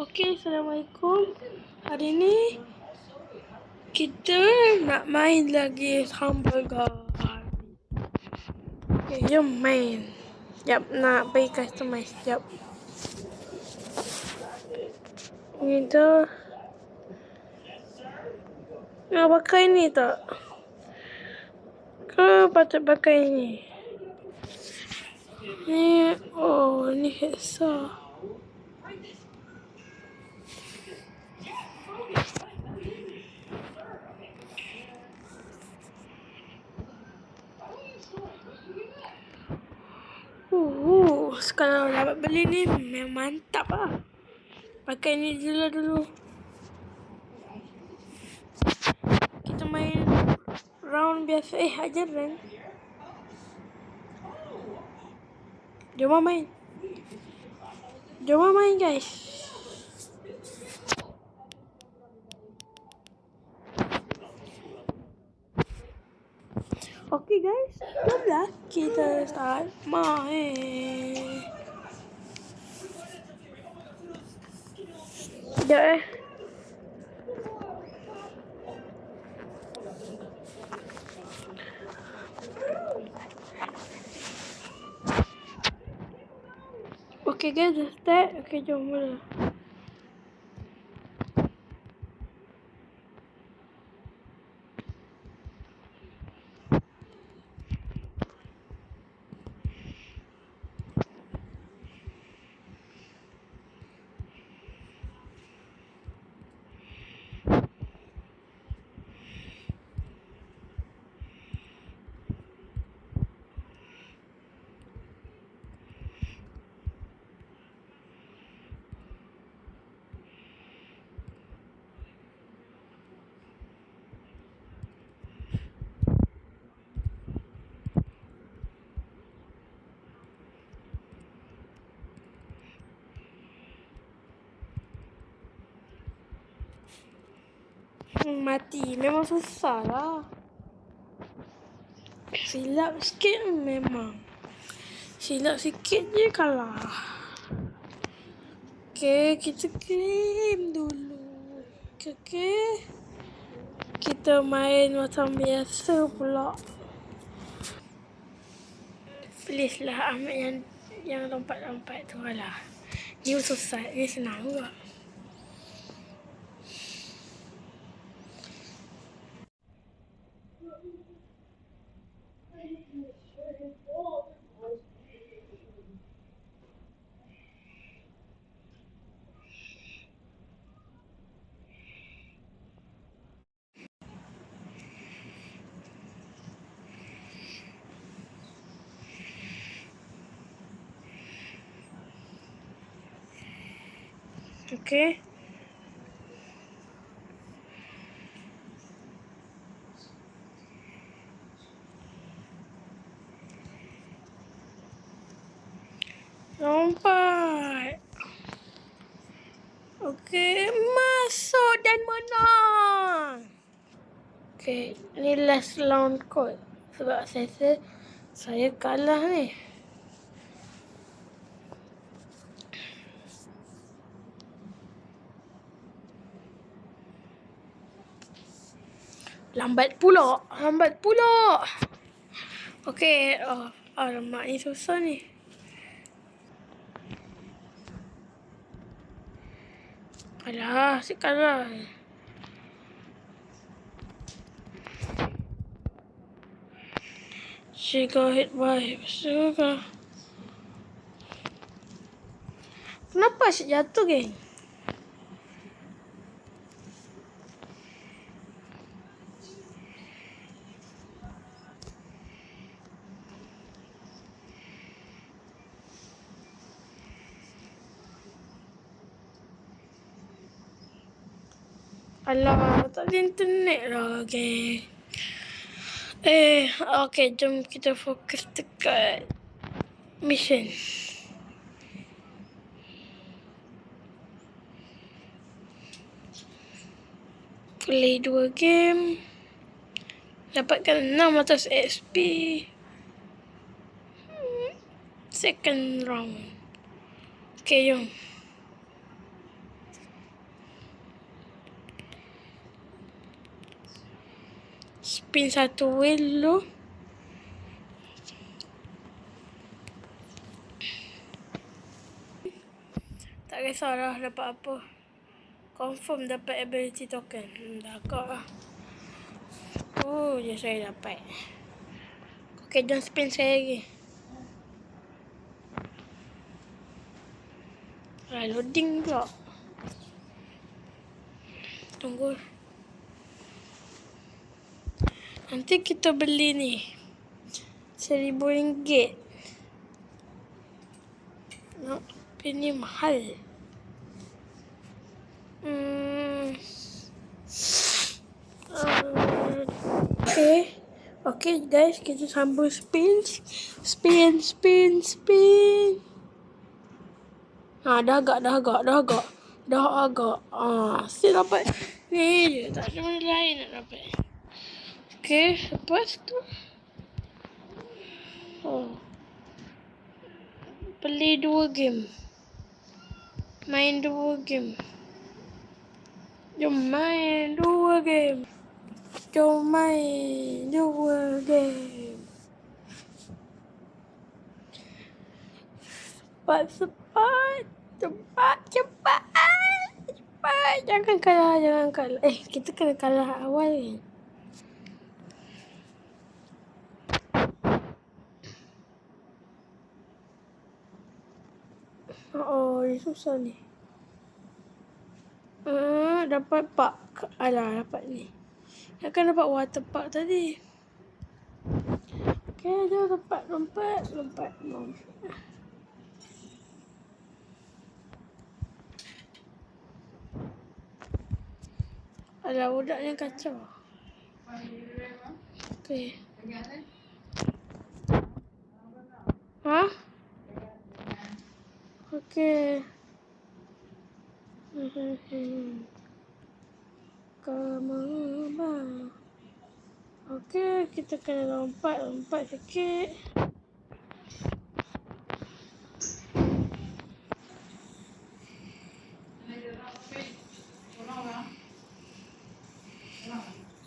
Okey, Assalamualaikum. Hari ni kita nak main lagi hamburger. Okey, jom main. Jap, nak bagi customize. Jap. Ni tu. Nak pakai ni tak? Ke patut pakai ni? Ni, oh, ni hexa. Sekarang dapat beli ni memang mantap lah. Pakai ni dulu. Kita main round biasa. Ajar kan? Jom main. Jom main guys. Okey guys, jomlah kita start main. Sekejap Okey guys, dah start. Okey, jom mula. Mati. Memang susah lah. Silap sikit memang. Silap sikit je kalah. Okey, kita game dulu. Okey. Kita main macam biasa pula. Please lah ambil yang lompat-lompat tu lah. Ni susah, ni senang juga. Okey. Lompat. Okey, masuk dan menang. Okey, ni last round kot. Sebab saya kalah ni. Lambat pula. Okey, alamak, ni susah ni. Alah, asyik kalah. She got hit by sugar. Kenapa asyik jatuh, geng? Alah, tak ada internet lah, geng. Okey, jom kita fokus dekat mission. Play 2 game. Dapatkan 600 XP. Second round. Okey, jom. Spin satu wheel dulu. Tak kisahlah dapat apa. Confirm dapat ability token. Dah agak lah. Oh je saya dapat. Okay, jangan spin saya lagi. Loading pula. Tunggu. Nanti kita beli ni. RM1,000. Ini mahal. Okay guys, kita sambung spin. Dah agak. Still dapat. Ni je, tak ada mana lain nak dapat. Okay, lepas tu. Beli 2 game. Main 2 game. Jom main 2 game. Cepat. Jangan kalah. Kita kena kalah awal kan. Ini susah ni. Dapat park. Dapat ni. Akan dapat water park tadi. Okay, jom lompat. Budaknya kacau. Okay. Okay. Kamu bang. Okay, kita kena lompat sikit.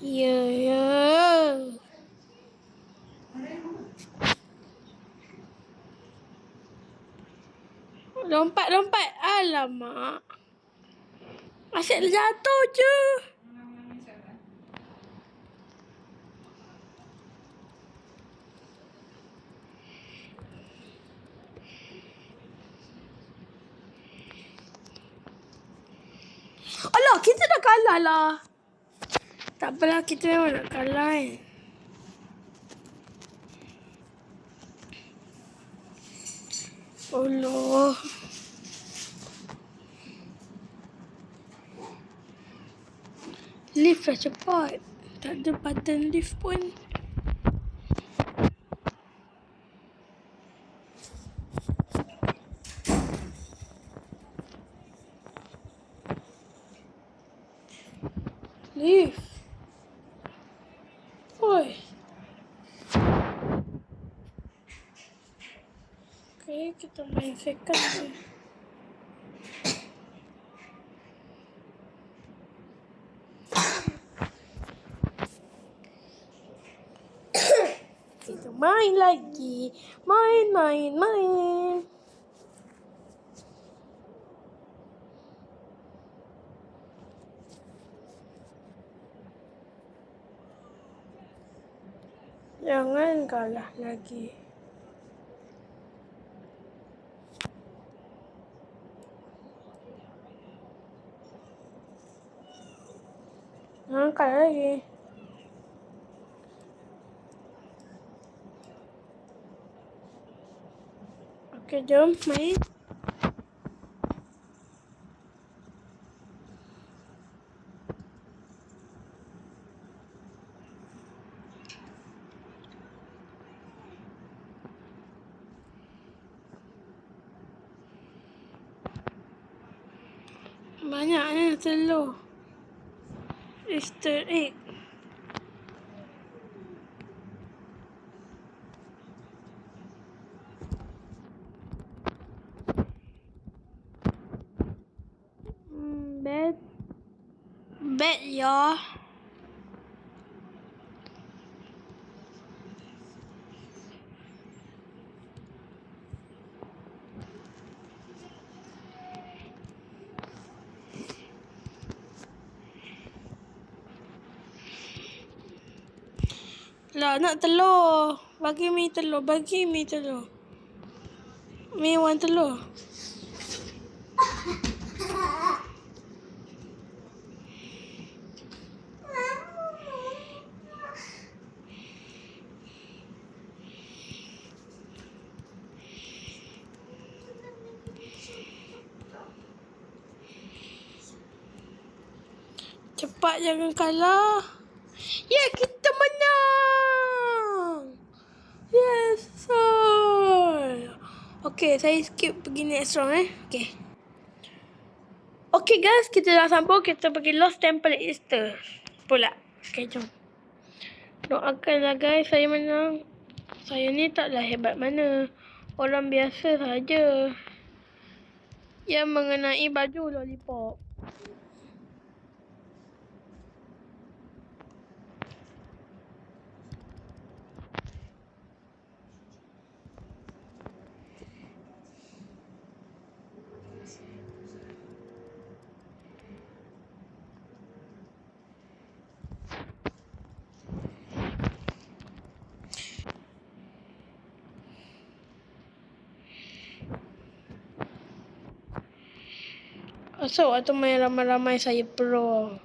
Ya. Lompat. Alamak. Asyik jatuh je. Alah, kita dah kalah lah. Tak apalah, kita memang nak kalah kan. Allah. Lift lah cepat. Tak ada button lift pun. Lift. Oi. Okay, kita main second je. Kita main lagi. Main. Jangan kalah lagi. Jangan kalah lagi. Okay, jom main. Banyaknya telur. Easter egg. Bad ya. Lah, nak telur. Bagi Mi telur. Bagi Mi telur. Mi want telur. Cepat, jangan kalah. Yeah, kita menang. Yes, sir. Okay, saya skip pergi next round Okay. Okay guys, kita dah sambung. Kita pergi Lost Temple Easter pula. Okay, jom. Doakanlah guys, saya menang. Saya ni taklah hebat mana. Orang biasa saja yang mengenai baju lollipop. So, waktu main ramai-ramai saya pro.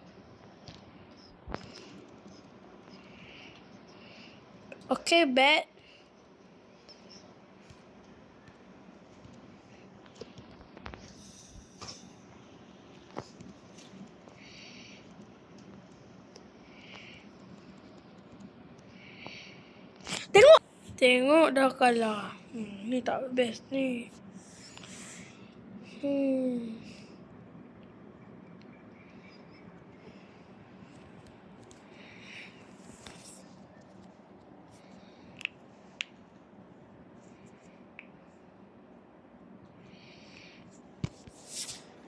Okay, bet. Tengok dah kalah. Ni tak best ni.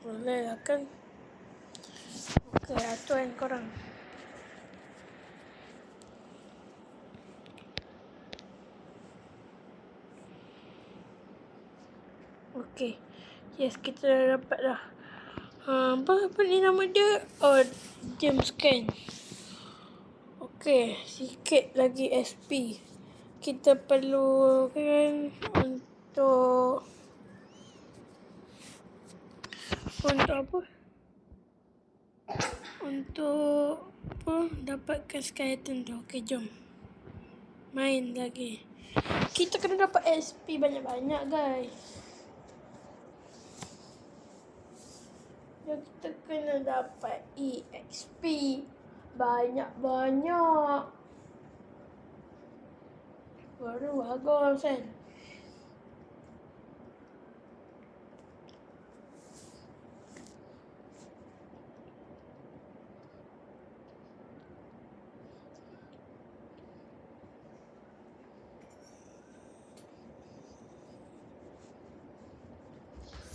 Boleh lah kan. Okay, aturan korang. Okay. Yes, kita dah dapat dah. Apa ni nama dia? Oh, James Scan. Okay, sikit lagi SP. Kita perlu kan untuk apa? Untuk apa? Dapatkan skeleton tu. Okay, jom. Main lagi. Kita kena dapat SP banyak-banyak guys. Kita kena dapat EXP banyak-banyak. Baru bagus kan.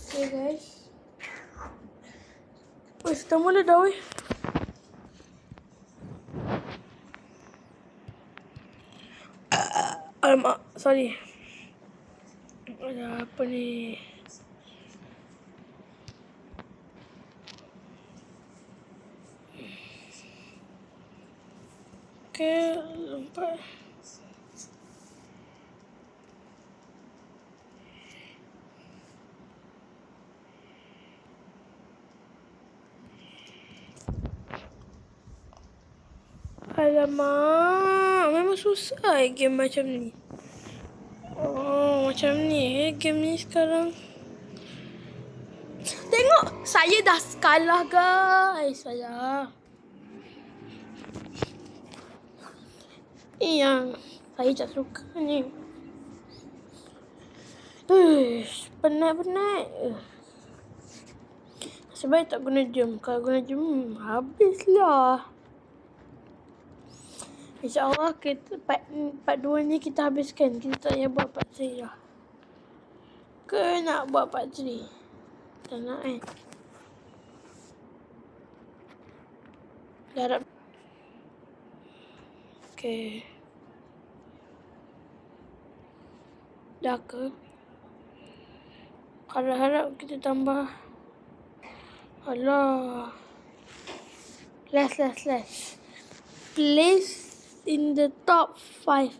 Okay guys. Kita mula dah weh. Alamak, sorry. Ada apa ni? Okay, lompat. Alamak, memang susah game macam ni. Oh, macam ni game ni sekarang. Tengok, saya dah kalah guys. Saya. Yang saya tak suka ni. Penat-penat. Sebaik tak guna jam. Kalau guna jam, habislah. InsyaAllah kita part 2 ni kita habiskan. Kita tak payah buat part 3 lah. Ke nak buat part 3? Tak nak kan? Harap. Okay. Dah ke? Harap-harap kita tambah. Alah. Last. Please in the top 5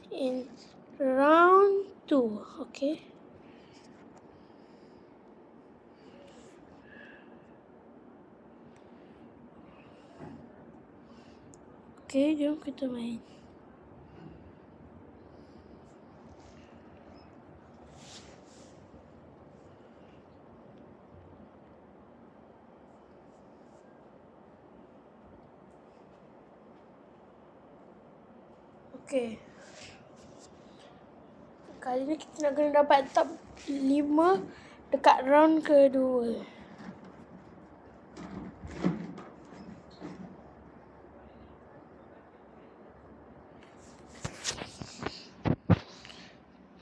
in round 2. Okay. Okay, jom kita main. Okay. Kali ni kita nak kena dapat top 5 dekat round kedua.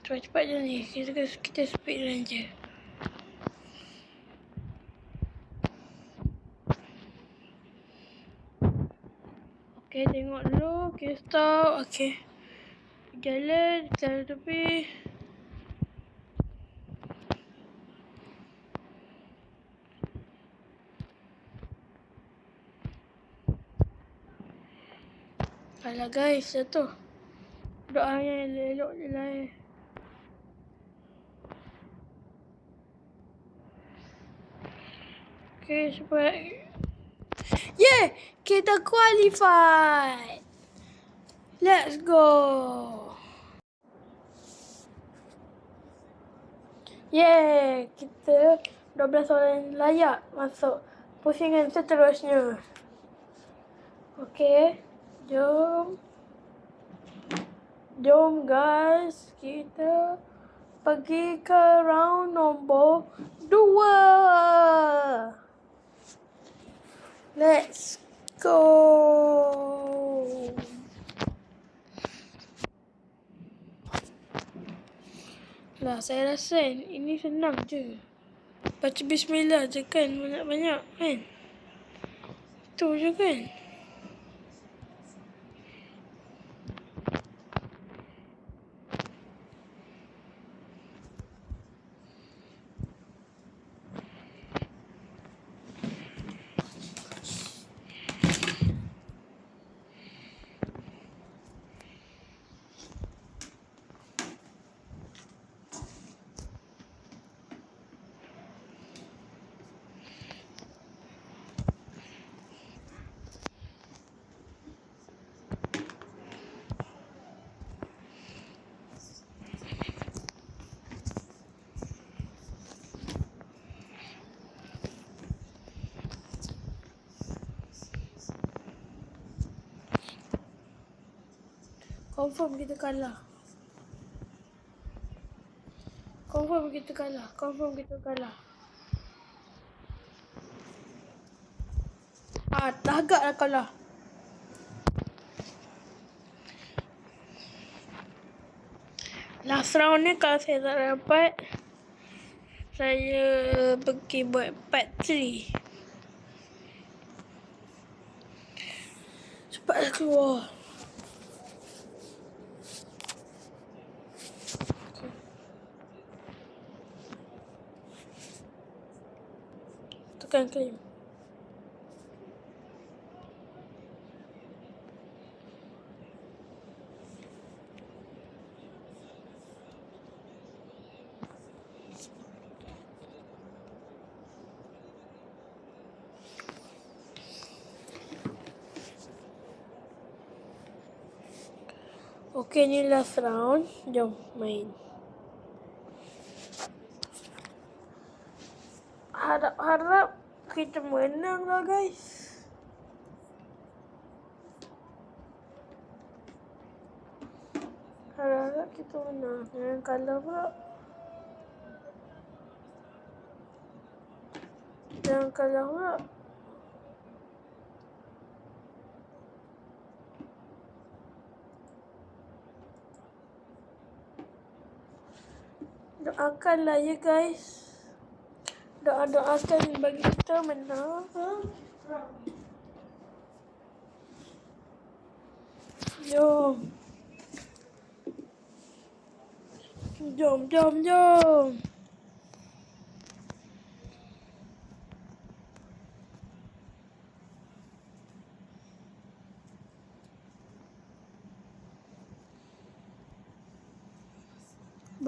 Cepat-cepat je ni. Kita speed run je. Okay, tengok dulu. Okay, stop. Okay. Jalan tepi. Alah guys, jatuh. Doanya elok je lah Okay, cepat. Yeah! Kita qualified! Let's go! Yeah! Kita 12 orang layak masuk pusingan seterusnya. Okay. Jom. Jom guys. Kita pergi ke round nombor 2. Let's go. Lah, saya rasa ini senang je. Baca bismillah je kan, banyak-banyak kan. Itu je kan. Confirm kita kalah. Confirm kita kalah. Dah agak lah kalah. Last round ni kalau saya tak dapat, saya pergi buat part 3. Cepatlah keluar. Tekan claim. Okay, ni last round. Jom main. Harap-harap kita menang lah guys. Harap-harap kita menang. Jangan kalah pula. Jangan kalah pula. Doakanlah ya guys. Doakan bagi kita menang. Jom.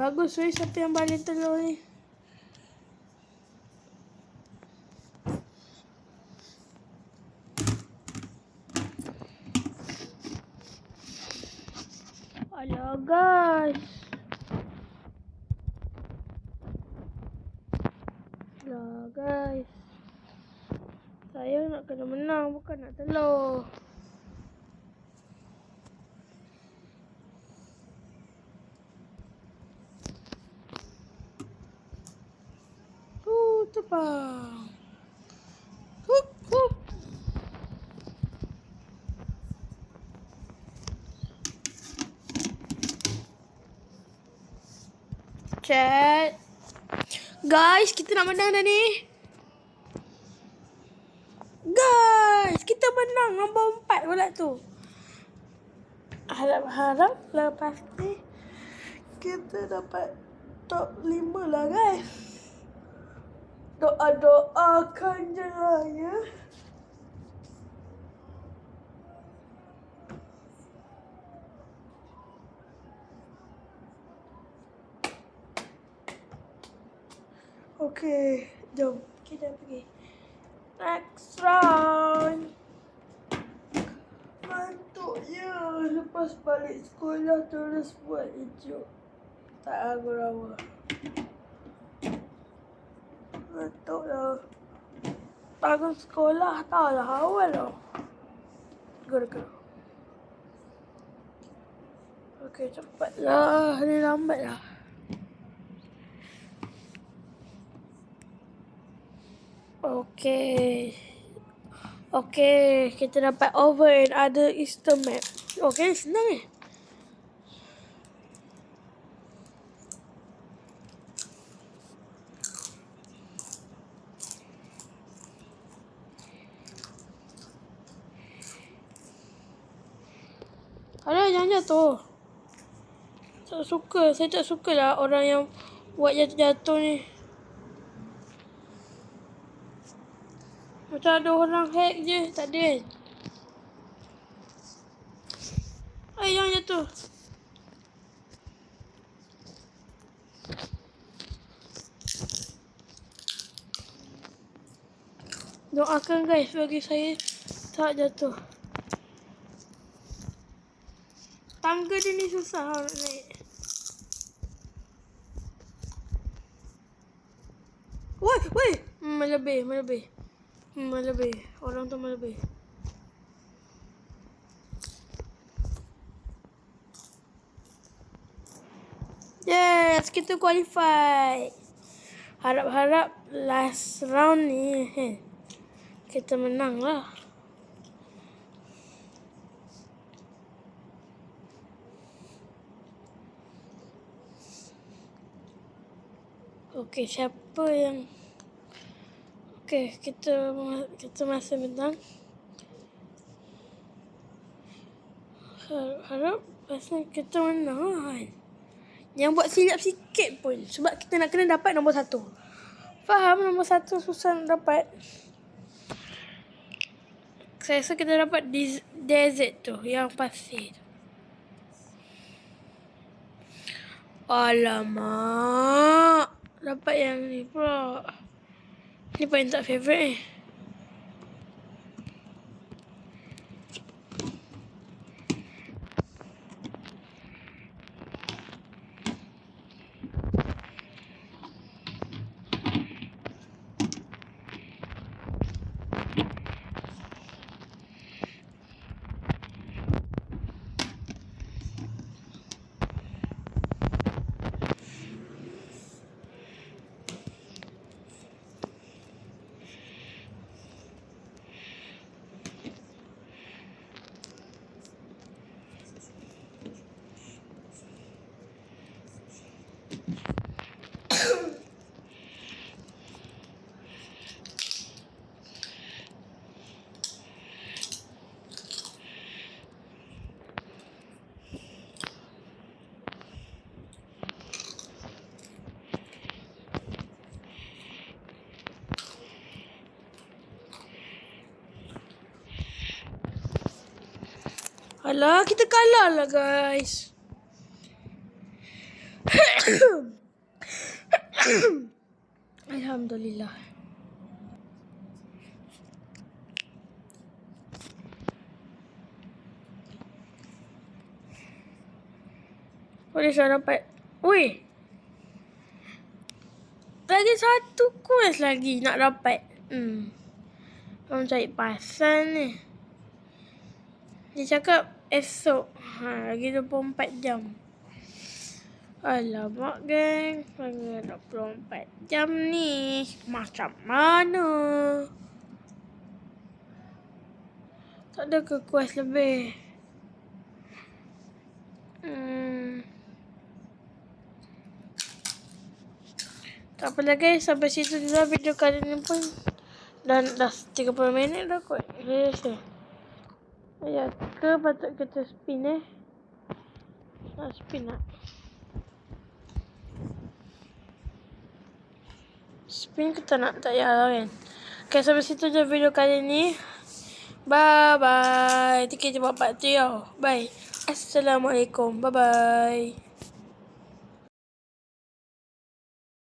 Bagus weh, siapa yang balik telur ni? Alah guys. Alah guys. Saya nak kena menang, bukan nak telur. Terbang. Hup, hup. Chat. Guys, kita nak menang dah ni. Guys, kita menang nombor 4 pula tu. Harap-harap lepas ni kita dapat top 5 lah guys. Doa-doakan je lah ya. Okey, jom kita pergi next round. Ngantuk je. Lepas balik sekolah terus buat hijau. Tak ragu-ragu. Ngantuk lah. Bangun sekolah tak lah awal lah. Go. Okey, cepatlah. Ni lambat lah. Okey, kita dapat over and other Easter map. Okey, senang ni. Alah, jangan jatuh. Saya tak suka lah orang yang buat jatuh-jatuh ni. Macam ada orang hack je, tak ada kan? Jangan jatuh. Doakan guys bagi saya tak jatuh. Tangga dia ni susah nak naik. Woi. Melebih. Orang tu melebih. Yes, kita qualify. Harap-harap last round ni kita menang lah. Okey, siapa yang... Okey, kita masih menang. Harap pasal kita menang kan. Yang buat silap sikit pun. Sebab kita nak kena dapat nombor 1. Faham nombor 1 susah nak dapat. Saya rasa kita dapat desert tu. Yang pasir. Alamak. Dapat yang ni pula. Ni paling tak favourite ni. Alah, kita kalah lah guys. Alhamdulillah. Boleh saya dapat. Ui. Lagi satu quest lagi nak dapat. Orang cari pasal ni. Dia cakap esok. Lagi 24 jam. Alamak geng. Lagi 24 jam ni. Macam mana? Tak ada ke quest lebih? Tak apalah guys, sampai situ juga video kali ni pun. Dan dah 30 minit dah kot. Ya ke patut kita spin nak spin nak. Spin kita nak tak ya kan. Okay, sampai situ je video kali ni. Bye bye. Kita jumpa part 3. Bye. Assalamualaikum. Bye bye.